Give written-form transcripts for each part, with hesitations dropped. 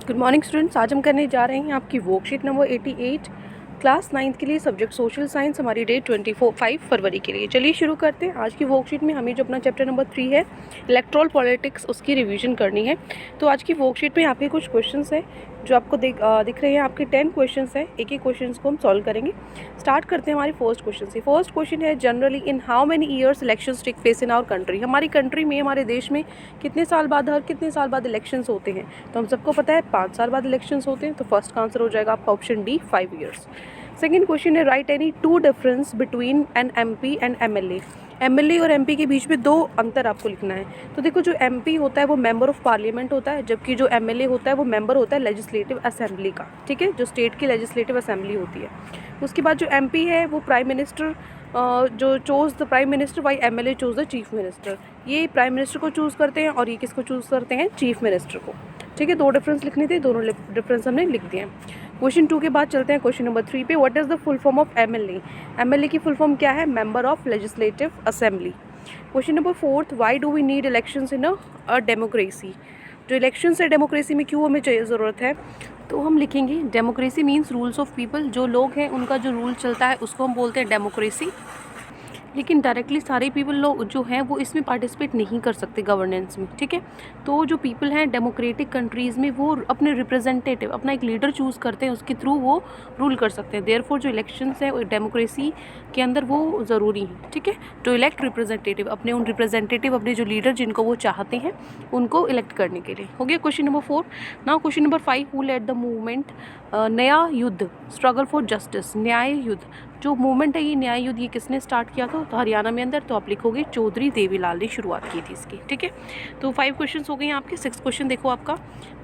Good morning students, आज हम करने जा रहे हैं आपकी वर्कशीट नंबर 88 क्लास 9th के लिए सब्जेक्ट सोशल साइंस। हमारी डेट 5 फरवरी के लिए। चलिए शुरू करते हैं। आज की वर्कशीट में हमें जो अपना चैप्टर नंबर 3 है इलेक्ट्रल पॉलिटिक्स, उसकी रिवीजन करनी है। तो आज की वर्कशीट में आपके कुछ क्वेश्चंस हैं जो आपको दिख रहे हैं। आपके 10 क्वेश्चंस हैं, एक एक क्वेश्चंस को हम सॉल्व करेंगे। स्टार्ट करते हैं हमारी फर्स्ट क्वेश्चन से। फर्स्ट क्वेश्चन है generally in how many years elections take place in our country. हमारी कंट्री में, हमारे देश में कितने साल बाद इलेक्शंस होते हैं। तो हम सबको पता है 5 साल बाद इलेक्शंस होते हैं। तो फर्स्ट का आंसर हो जाएगा आपका option D, 5 years. Second question है write any two difference between an MP and MLA. MLA और एमपी के बीच में 2 अंतर आपको लिखना है। तो देखो, जो एमपी होता है वो मेंबर ऑफ पार्लियामेंट होता है, जबकि जो एमएलए होता है वो मेंबर होता है लेजिस्लेटिव असेंबली का। ठीक है, जो स्टेट की लेजिस्लेटिव असेंबली होती है। उसके बाद जो एमपी है वो प्राइम मिनिस्टर जो choose the prime minister, why MLA choose the chief minister. ये प्राइम मिनिस्टर को चूज़ करते हैं और ये किसको चूज़ करते हैं, चीफ मिनिस्टर को। ठीक है, 2 डिफरेंस लिखने थे, दोनों डिफरेंस हमने लिख दिए हैं। क्वेश्चन 2 के बाद चलते हैं क्वेश्चन नंबर 3 पे। What is the full form of MLA. MLA की फुल फॉर्म क्या है, member of legislative assembly. Question number 4, why do we need elections in a democracy. जो इलेक्शंस है डेमोक्रेसी में क्यों हमें चाहिए ज़रूरत है। तो हम लिखेंगे democracy means rules of people. जो लोग हैं उनका जो रूल चलता है उसको हम बोलते हैं डेमोक्रेसी। लेकिन डायरेक्टली सारे पीपल लोग जो हैं वो इसमें पार्टिसिपेट नहीं कर सकते गवर्नेंस में। ठीक है, तो जो पीपल हैं डेमोक्रेटिक कंट्रीज़ में वो अपने रिप्रेजेंटेटिव, अपना एक लीडर चूज़ करते हैं, उसके थ्रू वो रूल कर सकते हैं। देयरफॉर जो इलेक्शंस है डेमोक्रेसी के अंदर वो ज़रूरी है। ठीक है, टू इलेक्ट रिप्रेजेंटेटिव, अपने उन रिप्रेजेंटेटिव, अपने जो लीडर जिनको वो चाहते हैं उनको इलेक्ट करने के लिए। हो गया question number 4। Now question number 5, who led the movement नया युद्ध, स्ट्रगल फॉर जस्टिस। न्याय युद्ध जो मूवमेंट है, ये न्याय युद्ध ये किसने स्टार्ट किया था, तो हरियाणा में अंदर। तो आप लिखोगे चौधरी देवीलाल ने शुरुआत की थी इसकी। ठीक है, तो 5 क्वेश्चन हो गए हैं आपके। 6 क्वेश्चन देखो आपका,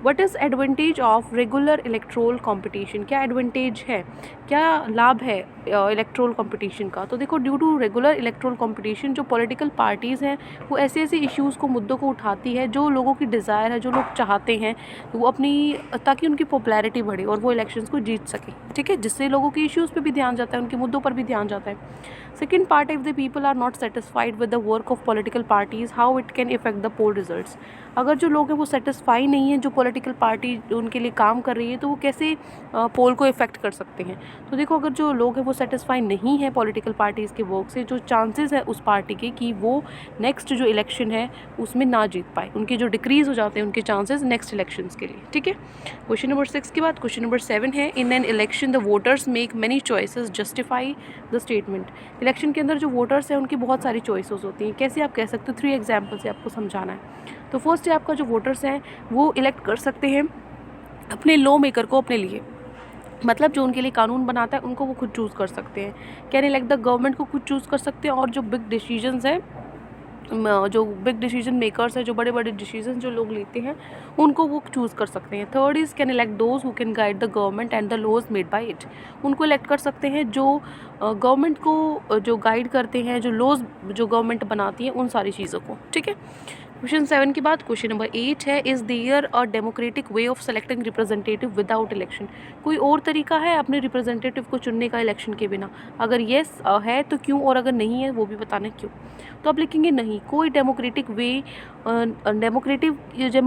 what is advantage of regular electoral competition. क्या एडवांटेज है, क्या लाभ है इलेक्ट्रोल कंपटीशन का। तो देखो, due to regular electoral competition जो पॉलिटिकल पार्टीज़ हैं वो ऐसे ऐसे इश्यूज़ को, मुद्दों को उठाती है जो लोगों की डिज़ायर है, जो लोग चाहते हैं वो अपनी, ताकि उनकी पॉपुलैरिटी बढ़े और वो इलेक्शंस को जीत सके। ठीक है, जिससे लोगों के इश्यूज़ पे भी ध्यान जाता है, उनके मुद्दों पर भी ध्यान जाता है। Second part, if the people are not satisfied with the work of political parties, how it can affect the poll results. अगर जो लोग हैं वो सेटिस्फाई नहीं है जो पॉलिटिकल पार्टी उनके लिए काम कर रही है, तो वो कैसे पोल को इफेक्ट कर सकते हैं। तो देखो, अगर जो लोग हैं वो सेटिस्फाई नहीं है पॉलिटिकल पार्टीज़ के वर्क से, जो चांसेस है उस पार्टी के कि वो नेक्स्ट जो इलेक्शन है उसमें ना जीत पाए, उनके जो डिक्रीज़ हो जाते हैं उनके चांसेस नेक्स्ट इलेक्शंस के लिए। ठीक है, क्वेश्चन नंबर 6 के बाद क्वेश्चन नंबर 7 है, in an election the voters make many choices justify the statement. Election के अंदर जो वोटर्स हैं उनकी बहुत सारी चॉइसेस होती हैं। कैसे आप कह सकते हो, 3 एग्जाम्पल से आपको समझाना है। तो फर्स्ट है आपका, जो वोटर्स हैं वो इलेक्ट कर सकते हैं अपने लॉ मेकर को अपने लिए, मतलब जो उनके लिए कानून बनाता है उनको वो खुद चूज़ कर सकते हैं। कैन इलेक्ट द गवर्नमेंट को खुद चूज़ कर सकते हैं, और जो बिग डिसीजंस हैं, जो बिग डिसीजन मेकर्स हैं, जो बड़े बड़े डिसीजन जो लोग लेते हैं उनको वो चूज़ कर सकते हैं। Third is can elect those who can guide the government and the laws made by it. उनको इलेक्ट कर सकते हैं जो गवर्नमेंट को जो गाइड करते हैं, जो लॉज जो गवर्नमेंट बनाती है उन सारी चीज़ों को। ठीक है, क्वेश्चन 7 के बाद क्वेश्चन नंबर 8 है, is there a democratic way of selecting representative without election. कोई और तरीका है अपने रिप्रेजेंटेटिव को चुनने का इलेक्शन के बिना। अगर येस है तो क्यों, और अगर नहीं है वो भी बताना क्यों। तो आप लिखेंगे नहीं, कोई डेमोक्रेटिक वे,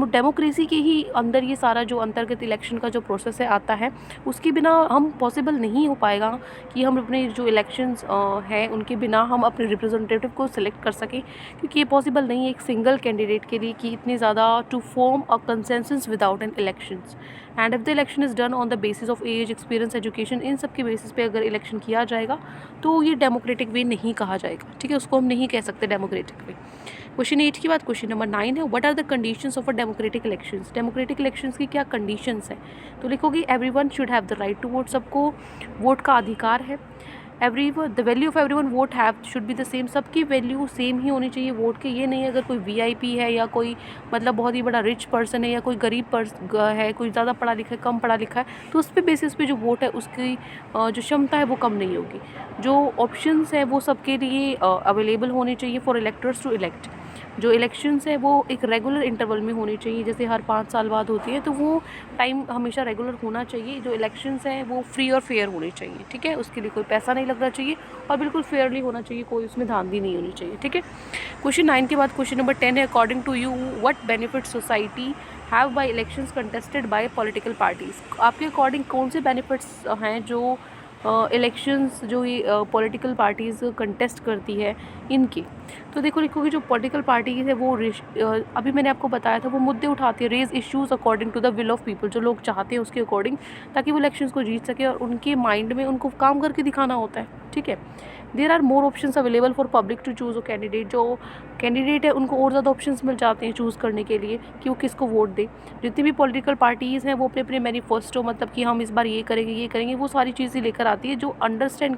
डेमोक्रेसी के ही अंदर ये सारा जो अंतर्गत इलेक्शन का जो प्रोसेस है आता है, उसके बिना हम पॉसिबल नहीं हो पाएगा कि हम अपने जो इलेक्शंस हैं उनके बिना हम अपने रिप्रेजेंटेटिव को सिलेक्ट कर सकें, क्योंकि ये पॉसिबल नहीं है एक सिंगल कैंडिडेट के लिए कि इतनी ज़्यादा to form a consensus without an elections. And if the election is done on the basis of age, experience, education, इन सब के बेसिस पे अगर इलेक्शन किया जाएगा तो ये डेमोक्रेटिक वे नहीं कहा जाएगा। ठीक है, उसको हम नहीं कह सकते डेमोक्रेटिक वे। क्वेश्चन 8 के बाद क्वेश्चन नंबर 9 है, what are the conditions of a democratic elections. Democratic elections की क्या कंडीशंस हैं। तो लिखोगे everyone should have the right to vote, सबको वोट का अधिकार है। The value of everyone vote have should be the same, सबकी वैल्यू सेम ही होनी चाहिए वोट के। ये नहीं अगर कोई वीआईपी है या कोई मतलब बहुत ही बड़ा रिच पर्सन है या कोई गरीब है, कोई ज़्यादा पढ़ा लिखा है, कम पढ़ा लिखा है, तो उस पे बेसिस पे जो वोट है उसकी जो क्षमता है वो कम नहीं होगी। जो ऑप्शंस है वो सबके लिए अवेलेबल होने चाहिए फॉर इलेक्टर्स टू इलेक्ट। जो इलेक्शंस है वो एक रेगुलर इंटरवल में होनी चाहिए, जैसे हर 5 साल बाद होती है, तो वो टाइम हमेशा रेगुलर होना चाहिए। जो इलेक्शंस हैं वो फ्री और फेयर होने चाहिए। ठीक है, उसके लिए कोई पैसा नहीं लगना चाहिए और बिल्कुल फेयरली होना चाहिए, कोई उसमें धांधली नहीं होनी चाहिए। ठीक है, क्वेश्चन 9 के बाद क्वेश्चन नंबर 10 है, according to you what benefit society have by elections contested by political parties. आपके अकॉर्डिंग कौन से बेनिफिट्स हैं जो इलेक्शंस जो ये पॉलिटिकल पार्टीज़ कंटेस्ट करती है इनकी? तो देखो कि जो पॉलिटिकल पार्टीज़ है वो अभी मैंने आपको बताया था वो मुद्दे उठाती है, raise issues according to the will of people, जो लोग चाहते हैं उसके अकॉर्डिंग, ताकि वो इलेक्शंस को जीत सके और उनके माइंड में उनको काम करके दिखाना होता है, ठीक है। There are more options available for public to choose a candidate. जो कैंडिडेट है उनको और ज़्यादा ऑप्शंस मिल जाते हैं चूज़ करने के लिए कि वो किसको वोट दे। जितनी भी पॉलिटिकल पार्टीज़ हैं वो अपने अपने मैनिफेस्टो, मतलब कि हम इस बार ये करेंगे, वो सारी चीज़ें लेकर आती है जो अंडरस्टैंड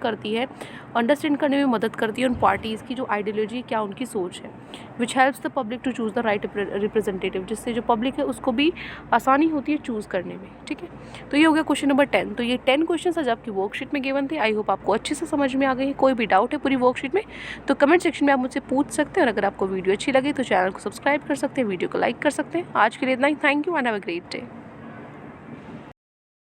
करने में मदद करती है उन पार्टीज़ की जो आइडियोलॉजी, क्या उनकी सोच है, which helps the public to choose the right representative, जिससे जो पब्लिक है उसको भी आसानी होती है चूज़ करने में, ठीक है। तो ये हो गया क्वेश्चन नंबर 10। तो ये 10 क्वेश्चन आज आपकी वर्कशीट में गिवन थे। आई होप आपको अच्छे से समझ में आ गई है। कोई भी डाउट है पूरी वर्कशीट में तो कमेंट सेक्शन में आप मुझसे पूछ सकते हैं, और अगर आपको वीडियो अच्छी लगी तो चैनल को सब्सक्राइब कर सकते हैं, वीडियो को लाइक कर सकते हैं। आज के लिए इतना ही। Thank you and have a great day.